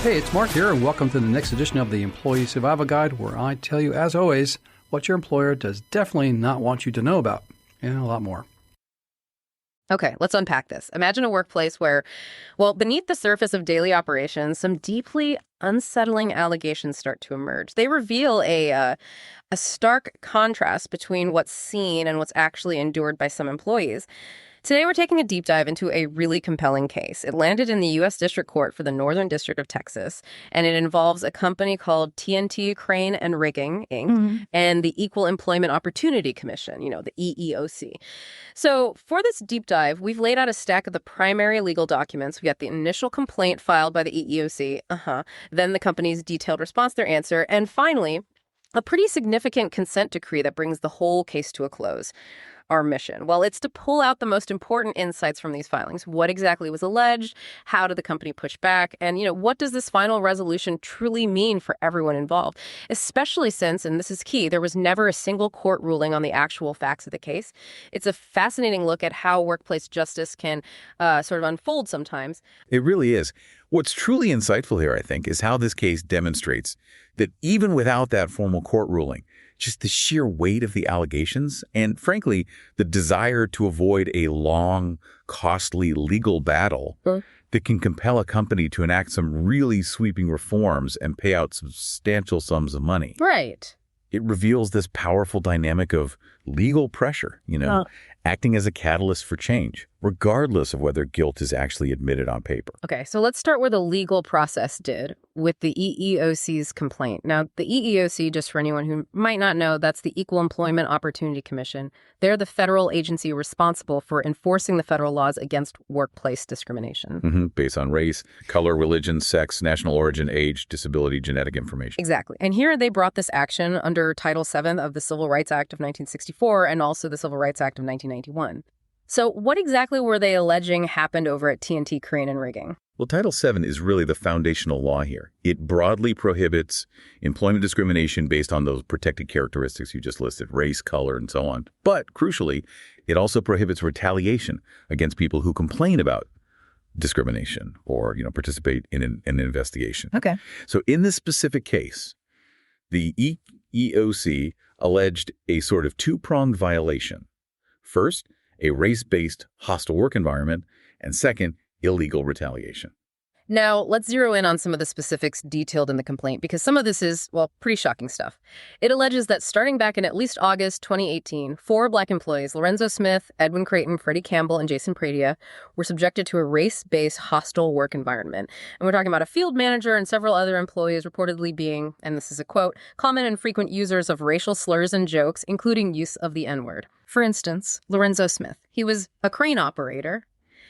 Hey, it's Mark here, and welcome to the next edition of the Employee Survival Guide, where I tell you, as always, what your employer does definitely not want you to know about, and a lot more. Okay, let's unpack this. Imagine a workplace where, well, beneath the surface of daily operations, some deeply unsettling allegations start to emerge. They reveal a stark contrast between what's seen and what's actually endured by some employees. Today, we're taking a deep dive into a really compelling case. It landed in the U.S. District Court for the Northern District of Texas, and it involves a company called TNT Crane and Rigging, Inc., and the Equal Employment Opportunity Commission, the EEOC. So for this deep dive, we've laid out a stack of the primary legal documents. We got the initial complaint filed by the EEOC, then the company's detailed response, their answer, and finally, a pretty significant consent decree that brings the whole case to a close. Our mission? Well, it's to pull out the most important insights from these filings. What exactly was alleged? How did the company push back? And, what does this final resolution truly mean for everyone involved? Especially since, and this is key, there was never a single court ruling on the actual facts of the case. It's a fascinating look at how workplace justice can sort of unfold sometimes. It really is. What's truly insightful here, I think, is how this case demonstrates that even without that formal court ruling, just the sheer weight of the allegations and, frankly, the desire to avoid a long, costly legal battle that can compel a company to enact some really sweeping reforms and pay out substantial sums of money. Right. It reveals this powerful dynamic of legal pressure, acting as a catalyst for change, regardless of whether guilt is actually admitted on paper. Okay, so let's start where the legal process did with the EEOC's complaint. Now, the EEOC, just for anyone who might not know, that's the Equal Employment Opportunity Commission. They're the federal agency responsible for enforcing the federal laws against workplace discrimination. Based on race, color, religion, sex, national origin, age, disability, genetic information. Exactly. And here they brought this action under Title VII of the Civil Rights Act of 1964 and also the Civil Rights Act of 1991. So what exactly were they alleging happened over at TNT Crane and Rigging? Well, Title VII is really the foundational law here. It broadly prohibits employment discrimination based on those protected characteristics you just listed, race, color, and so on. But crucially, it also prohibits retaliation against people who complain about discrimination or, participate in an investigation. Okay. So in this specific case, the EEOC alleged a sort of two-pronged violation. First, a race-based hostile work environment, and second, illegal retaliation. Now, let's zero in on some of the specifics detailed in the complaint, because some of this is, pretty shocking stuff. It alleges that starting back in at least August 2018, 4 Black employees, Lorenzo Smith, Edwin Creighton, Freddie Campbell, and Jason Pradia, were subjected to a race-based hostile work environment. And we're talking about a field manager and several other employees reportedly being, and this is a quote, common and frequent users of racial slurs and jokes, including use of the N-word. For instance, Lorenzo Smith. He was a crane operator.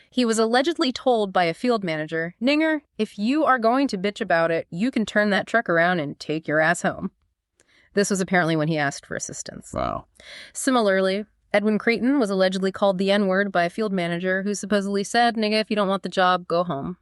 He was allegedly told by a field manager, "Ninger, if you are going to bitch about it, you can turn that truck around and take your ass home." This was apparently when he asked for assistance. Wow. Similarly, Edwin Creighton was allegedly called the N-word by a field manager who supposedly said, "Nigga, if you don't want the job, go home."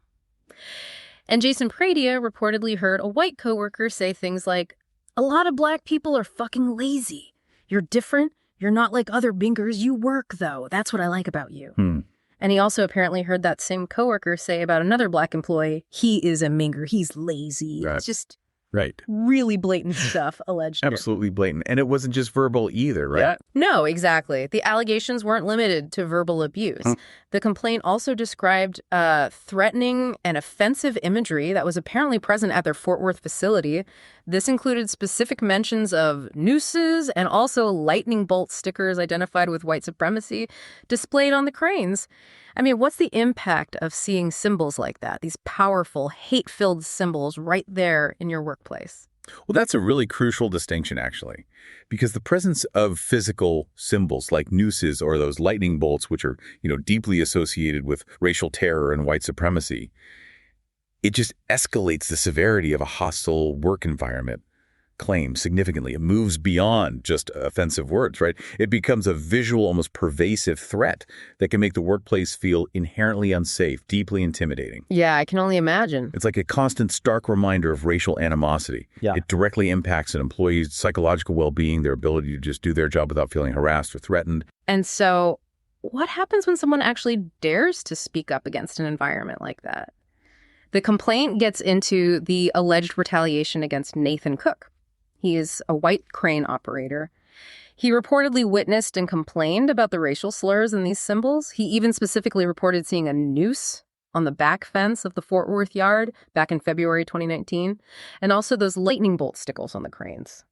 And Jason Pradia reportedly heard a white coworker say things like, "A lot of Black people are fucking lazy. You're different. You're not like other bingers. You work, though. That's what I like about you." And he also apparently heard that same coworker say about another Black employee, "He is a minger. He's lazy." Right. It's just Right. really blatant stuff alleged. Absolutely blatant. And it wasn't just verbal either, right? Yeah. No, exactly. The allegations weren't limited to verbal abuse. The complaint also described threatening and offensive imagery that was apparently present at their Fort Worth facility. This included specific mentions of nooses and also lightning bolt stickers identified with white supremacy displayed on the cranes. I mean, what's the impact of seeing symbols like that, these powerful, hate-filled symbols right there in your workplace? Well, that's a really crucial distinction, actually, because the presence of physical symbols like nooses or those lightning bolts, which are, deeply associated with racial terror and white supremacy, it just escalates the severity of a hostile work environment claim significantly. It moves beyond just offensive words, right? It becomes a visual, almost pervasive threat that can make the workplace feel inherently unsafe, deeply intimidating. Yeah, I can only imagine. It's like a constant, stark reminder of racial animosity. Yeah. It directly impacts an employee's psychological well-being, their ability to just do their job without feeling harassed or threatened. And so what happens when someone actually dares to speak up against an environment like that? The complaint gets into the alleged retaliation against Nathan Cook. He is a white crane operator. He reportedly witnessed and complained about the racial slurs in these symbols. He even specifically reported seeing a noose on the back fence of the Fort Worth yard back in February 2019, and also those lightning bolt stickles on the cranes.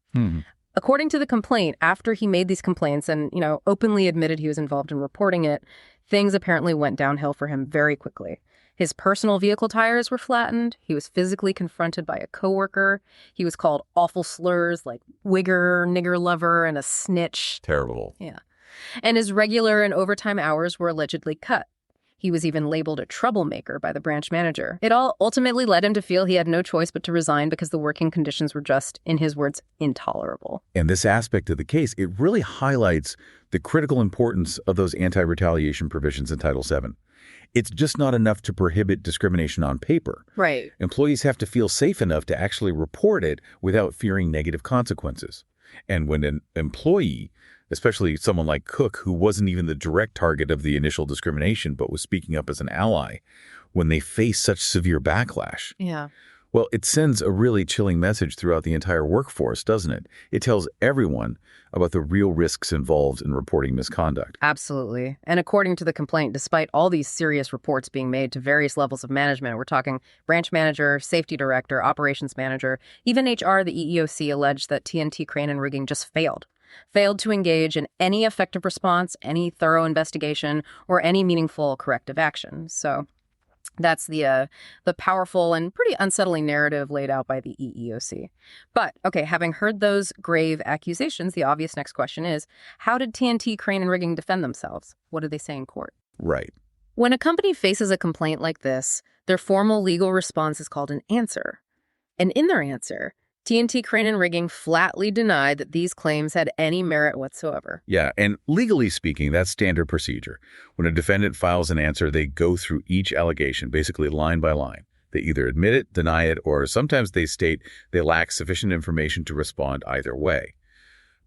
According to the complaint, after he made these complaints and, openly admitted he was involved in reporting it, things apparently went downhill for him very quickly. His personal vehicle tires were flattened. He was physically confronted by a coworker. He was called awful slurs like wigger, nigger lover, and a snitch. Terrible. Yeah. And his regular and overtime hours were allegedly cut. He was even labeled a troublemaker by the branch manager. It all ultimately led him to feel he had no choice but to resign because the working conditions were just, in his words, intolerable. And this aspect of the case, it really highlights the critical importance of those anti-retaliation provisions in Title VII. It's just not enough to prohibit discrimination on paper. Right. Employees have to feel safe enough to actually report it without fearing negative consequences. And when an employee, especially someone like Cook, who wasn't even the direct target of the initial discrimination but was speaking up as an ally, when they face such severe backlash, well, it sends a really chilling message throughout the entire workforce, doesn't it? It tells everyone about the real risks involved in reporting misconduct. Absolutely. And according to the complaint, despite all these serious reports being made to various levels of management, we're talking branch manager, safety director, operations manager, even HR, the EEOC alleged that TNT Crane and Rigging just failed to engage in any effective response, any thorough investigation, or any meaningful corrective action. So that's the powerful and pretty unsettling narrative laid out by the EEOC. But, okay, having heard those grave accusations, the obvious next question is, how did TNT Crane and Rigging defend themselves? What did they say in court? Right. When a company faces a complaint like this, their formal legal response is called an answer. And in their answer, TNT Crane and Rigging flatly denied that these claims had any merit whatsoever. Yeah, and legally speaking, that's standard procedure. When a defendant files an answer, they go through each allegation, basically line by line. They either admit it, deny it, or sometimes they state they lack sufficient information to respond either way.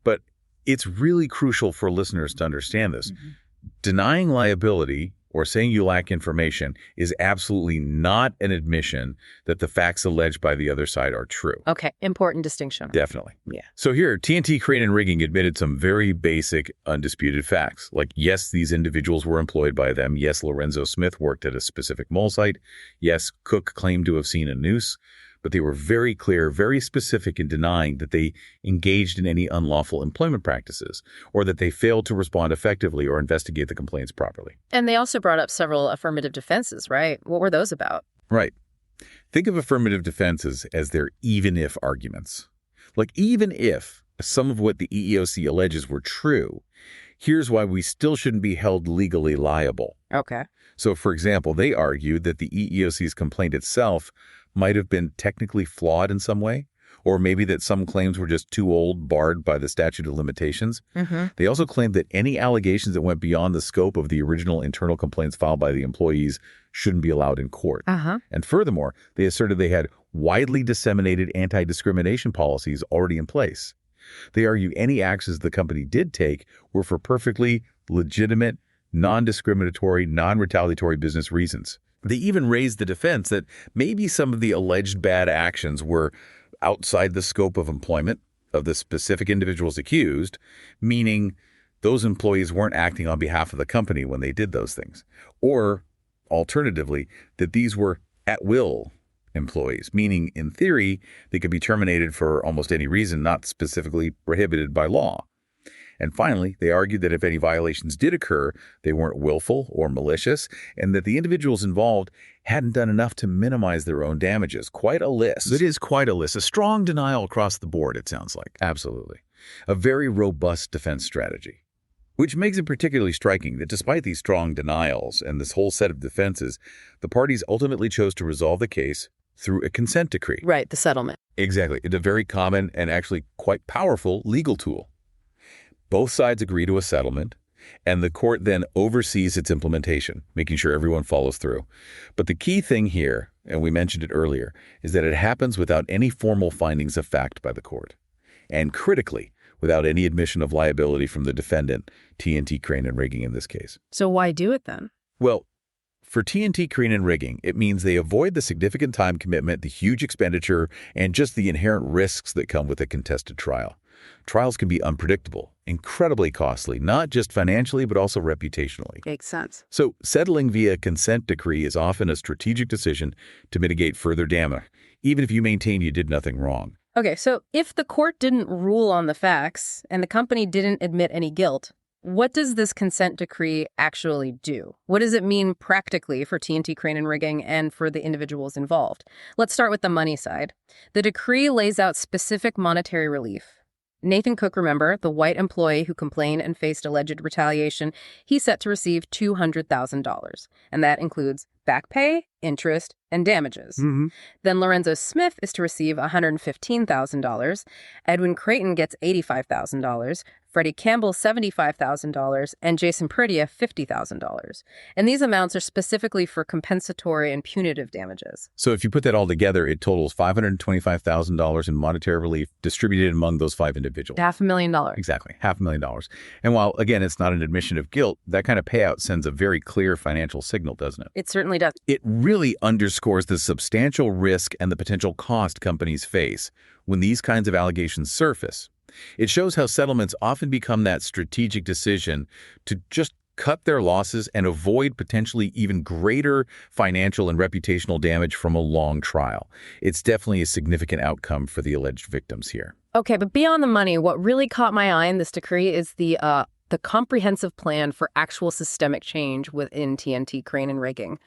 But it's really crucial for listeners to understand this. Denying liability or saying you lack information is absolutely not an admission that the facts alleged by the other side are true. Okay, important distinction. Definitely. Yeah. So here, TNT Crane and Rigging admitted some very basic, undisputed facts. Like, yes, these individuals were employed by them. Yes, Lorenzo Smith worked at a specific mole site. Yes, Cook claimed to have seen a noose. But they were very clear, very specific in denying that they engaged in any unlawful employment practices or that they failed to respond effectively or investigate the complaints properly. And they also brought up several affirmative defenses, right? What were those about? Right. Think of affirmative defenses as their even-if arguments. Like, even if some of what the EEOC alleges were true, here's why we still shouldn't be held legally liable. Okay. So, for example, they argued that the EEOC's complaint itself might have been technically flawed in some way, or maybe that some claims were just too old, barred by the statute of limitations. They also claimed that any allegations that went beyond the scope of the original internal complaints filed by the employees shouldn't be allowed in court. And furthermore, they asserted they had widely disseminated anti-discrimination policies already in place. They argue any actions the company did take were for perfectly legitimate, non-discriminatory, non-retaliatory business reasons. They even raised the defense that maybe some of the alleged bad actions were outside the scope of employment of the specific individuals accused, meaning those employees weren't acting on behalf of the company when they did those things. Or, alternatively, that these were at-will employees, meaning, in theory, they could be terminated for almost any reason not specifically prohibited by law. And finally, they argued that if any violations did occur, they weren't willful or malicious, and that the individuals involved hadn't done enough to minimize their own damages. Quite a list. It is quite a list. A strong denial across the board, it sounds like. Absolutely. A very robust defense strategy. Which makes it particularly striking that despite these strong denials and this whole set of defenses, the parties ultimately chose to resolve the case through a consent decree. Right, the settlement. Exactly. It's a very common and actually quite powerful legal tool. Both sides agree to a settlement, and the court then oversees its implementation, making sure everyone follows through. But the key thing here, and we mentioned it earlier, is that it happens without any formal findings of fact by the court. And critically, without any admission of liability from the defendant, TNT Crane and Rigging in this case. So why do it then? Well, For TNT Crane and Rigging, it means they avoid the significant time commitment, the huge expenditure, and just the inherent risks that come with a contested trial. Trials can be unpredictable, incredibly costly, not just financially, but also reputationally. Makes sense. So settling via consent decree is often a strategic decision to mitigate further damage, even if you maintain you did nothing wrong. Okay, so if the court didn't rule on the facts and the company didn't admit any guilt, what does this consent decree actually do? What does it mean practically for TNT Crane and Rigging and for the individuals involved? Let's start with the money side. The decree lays out specific monetary relief. Nathan Cook, remember, the white employee who complained and faced alleged retaliation, he's set to receive $200,000, and that includes back pay, interest, and damages. Then Lorenzo Smith is to receive $115,000, Edwin Creighton gets $85,000, Freddie Campbell $75,000, and Jason Pridia $50,000. And these amounts are specifically for compensatory and punitive damages. So if you put that all together, it totals $525,000 in monetary relief distributed among those 5 individuals. $500,000. Exactly, $500,000. And while, again, it's not an admission of guilt, that kind of payout sends a very clear financial signal, doesn't it? It certainly does. It really underscores the substantial risk and the potential cost companies face when these kinds of allegations surface. It shows how settlements often become that strategic decision to just cut their losses and avoid potentially even greater financial and reputational damage from a long trial. It's definitely a significant outcome for the alleged victims here. Okay, but beyond the money, what really caught my eye in this decree is the comprehensive plan for actual systemic change within TNT Crane and Rigging.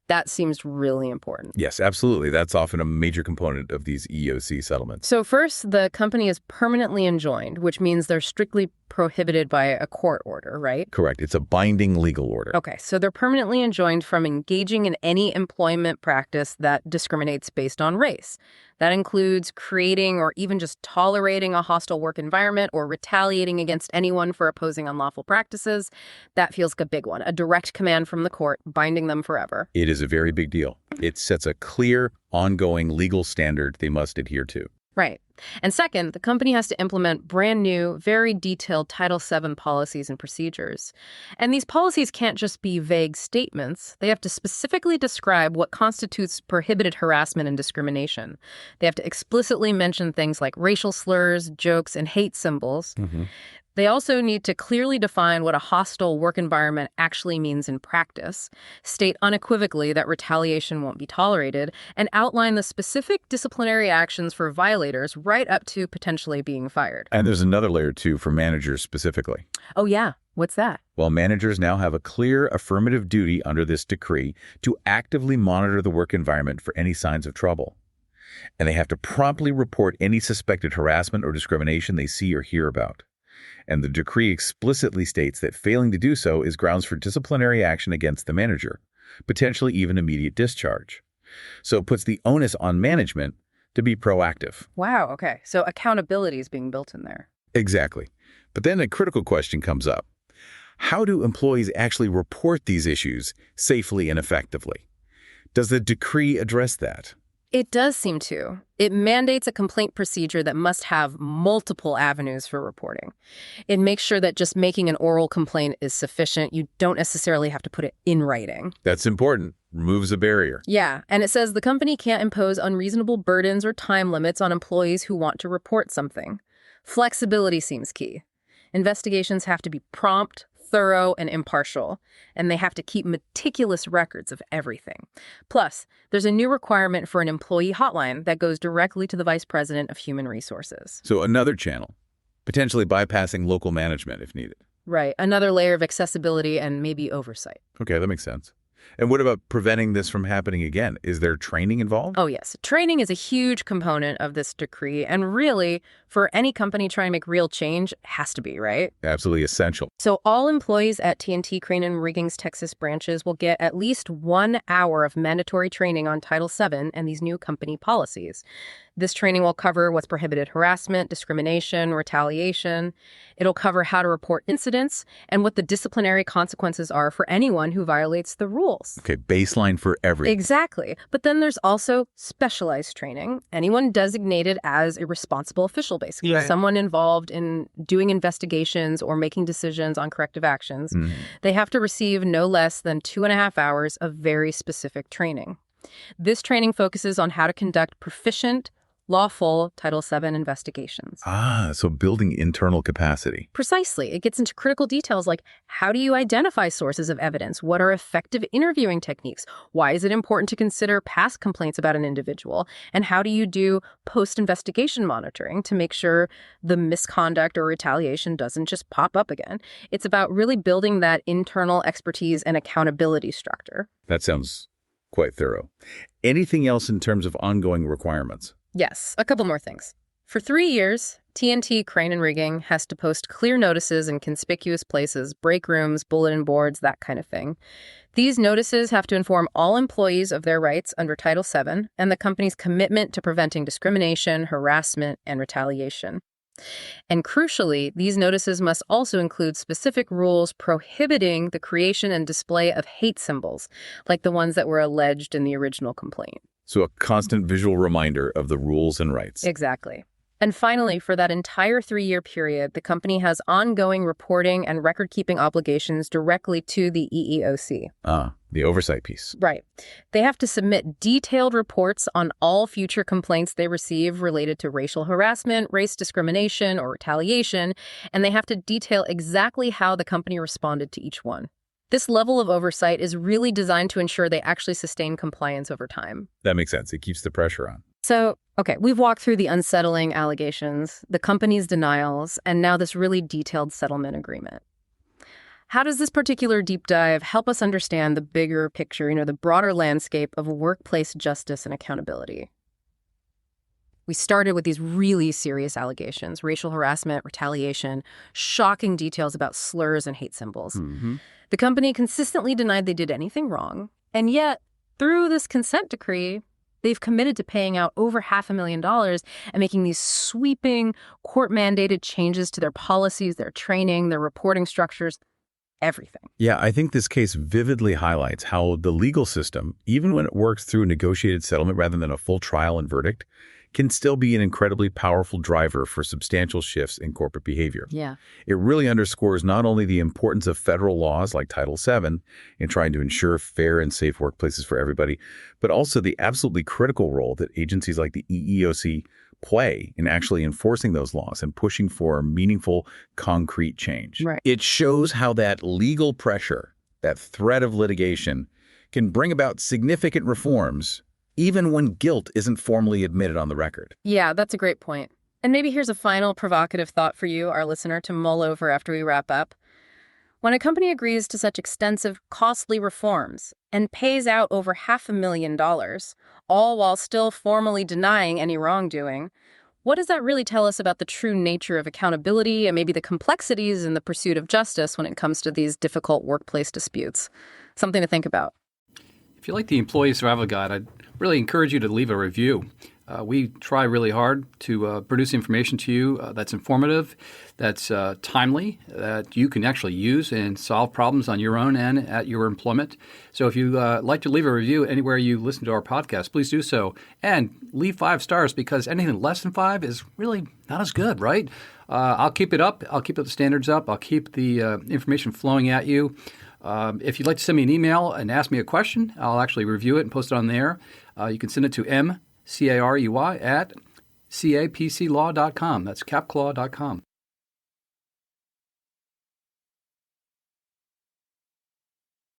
That seems really important. Yes, absolutely. That's often a major component of these EEOC settlements. So first, the company is permanently enjoined, which means they're strictly prohibited by a court order, right? Correct. It's a binding legal order. Okay, so they're permanently enjoined from engaging in any employment practice that discriminates based on race. That includes creating or even just tolerating a hostile work environment or retaliating against anyone for opposing unlawful practices. That feels like a big one, a direct command from the court, binding them forever. It is a very big deal. It sets a clear, ongoing legal standard they must adhere to. Right. And second, the company has to implement brand new, very detailed Title VII policies and procedures. And these policies can't just be vague statements. They have to specifically describe what constitutes prohibited harassment and discrimination. They have to explicitly mention things like racial slurs, jokes, and hate symbols. They also need to clearly define what a hostile work environment actually means in practice, state unequivocally that retaliation won't be tolerated, and outline the specific disciplinary actions for violators right up to potentially being fired. And there's another layer, too, for managers specifically. Oh, yeah. What's that? Well, managers now have a clear affirmative duty under this decree to actively monitor the work environment for any signs of trouble. And they have to promptly report any suspected harassment or discrimination they see or hear about. And the decree explicitly states that failing to do so is grounds for disciplinary action against the manager, potentially even immediate discharge. So it puts the onus on management to be proactive. Wow, okay. So accountability is being built in there. Exactly. But then a critical question comes up. How do employees actually report these issues safely and effectively? Does the decree address that? It does seem to. It mandates a complaint procedure that must have multiple avenues for reporting. It makes sure that just making an oral complaint is sufficient. You don't necessarily have to put it in writing. That's important. Removes a barrier. Yeah, and it says the company can't impose unreasonable burdens or time limits on employees who want to report something. Flexibility seems key. Investigations have to be prompt, thorough, and impartial, and they have to keep meticulous records of everything. Plus, there's a new requirement for an employee hotline that goes directly to the Vice President of Human Resources. So another channel, potentially bypassing local management if needed. Right, another layer of accessibility and maybe oversight. Okay, that makes sense. And what about preventing this from happening again? Is there training involved? Oh, yes. Training is a huge component of this decree. And really, for any company trying to make real change, it has to be, right? Absolutely essential. So all employees at TNT Crane and Rigging's Texas branches will get at least 1 hour of mandatory training on Title VII and these new company policies. This training will cover what's prohibited harassment, discrimination, retaliation. It'll cover how to report incidents and what the disciplinary consequences are for anyone who violates the rules. Okay, baseline for everything. Exactly. But then there's also specialized training. Anyone designated as a responsible official, basically. Yeah. Someone involved in doing investigations or making decisions on corrective actions. They have to receive no less than 2.5 hours of very specific training. This training focuses on how to conduct proficient, lawful Title VII investigations. So building internal capacity. Precisely. It gets into critical details like how do you identify sources of evidence? What are effective interviewing techniques? Why is it important to consider past complaints about an individual? And how do you do post-investigation monitoring to make sure the misconduct or retaliation doesn't just pop up again? It's about really building that internal expertise and accountability structure. That sounds quite thorough. Anything else in terms of ongoing requirements? Yes, a couple more things. For 3 years, TNT Crane and Rigging has to post clear notices in conspicuous places, break rooms, bulletin boards, that kind of thing. These notices have to inform all employees of their rights under Title VII and the company's commitment to preventing discrimination, harassment, and retaliation. And crucially, these notices must also include specific rules prohibiting the creation and display of hate symbols, like the ones that were alleged in the original complaint. So a constant visual reminder of the rules and rights. Exactly. And finally, for that entire 3-year period, the company has ongoing reporting and record-keeping obligations directly to the EEOC. The oversight piece. Right. They have to submit detailed reports on all future complaints they receive related to racial harassment, race discrimination, or retaliation, and they have to detail exactly how the company responded to each one. This level of oversight is really designed to ensure they actually sustain compliance over time. That makes sense. It keeps the pressure on. So, okay, we've walked through the unsettling allegations, the company's denials, and now this really detailed settlement agreement. How does this particular deep dive help us understand the bigger picture, the broader landscape of workplace justice and accountability? We started with these really serious allegations, racial harassment, retaliation, shocking details about slurs and hate symbols. The company consistently denied they did anything wrong, and yet, through this consent decree, they've committed to paying out over $500,000 and making these sweeping, court-mandated changes to their policies, their training, their reporting structures, everything. Yeah, I think this case vividly highlights how the legal system, even when it works through a negotiated settlement rather than a full trial and verdict, can still be an incredibly powerful driver for substantial shifts in corporate behavior. Yeah. It really underscores not only the importance of federal laws like Title VII in trying to ensure fair and safe workplaces for everybody, but also the absolutely critical role that agencies like the EEOC play in actually enforcing those laws and pushing for meaningful, concrete change. Right. It shows how that legal pressure, that threat of litigation, can bring about significant reforms even when guilt isn't formally admitted on the record. Yeah, that's a great point. And maybe here's a final provocative thought for you, our listener, to mull over after we wrap up. When a company agrees to such extensive, costly reforms and pays out over $500,000, all while still formally denying any wrongdoing, what does that really tell us about the true nature of accountability and maybe the complexities in the pursuit of justice when it comes to these difficult workplace disputes? Something to think about. If you like the Employee Survival Guide, I'd really encourage you to leave a review. We try really hard to produce information to you that's informative, that's timely, that you can actually use and solve problems on your own and at your employment. So if you like to leave a review anywhere you listen to our podcast, please do so. And leave 5 stars, because anything less than 5 is really not as good, right? I'll keep it up. I'll keep the standards up. I'll keep the information flowing at you. If you'd like to send me an email and ask me a question, I'll actually review it and post it on there. You can send it to mcarey@capclaw.com. That's capclaw.com.